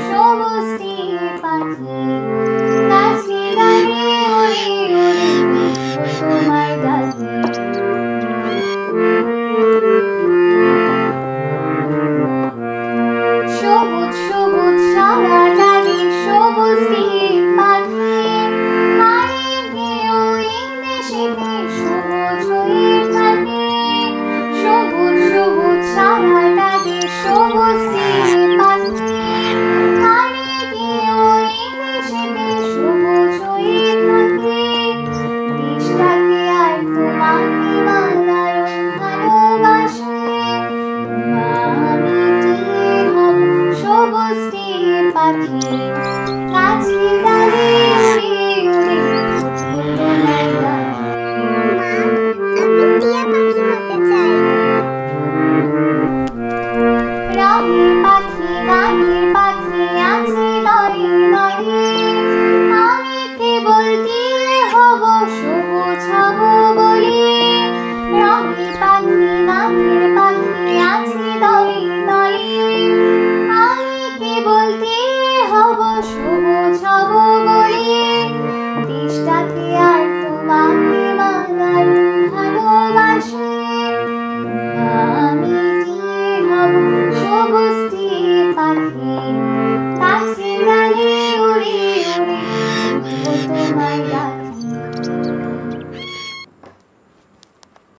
সমষ্টি পাখি গাছে দাঁড়িয়ে ওরে ওরে তোমায় ডাকে সবুজ সবুজ সারাটা দিন সমষ্টি পাখি হারিয়ে গিয়েও এই দেশেতে সবুজ হয়ে থাকে সবুজ সবুজ সারাটা দিন সমষ্টি পাখি হারিয়ে গিয়েও এই দেশেতে সবুজ হয়ে থাকে দেশটাকে আর তোমাকে বাঁধারও ভালোবাসে সমষ্টি পাখি গাছে দাঁড়িয়ে উড়ে উড়ে তোমায় ডাকে আমি টিয়া পাখি হতে চাই রঙের পাখি গানের পাখি আছে দলে দলে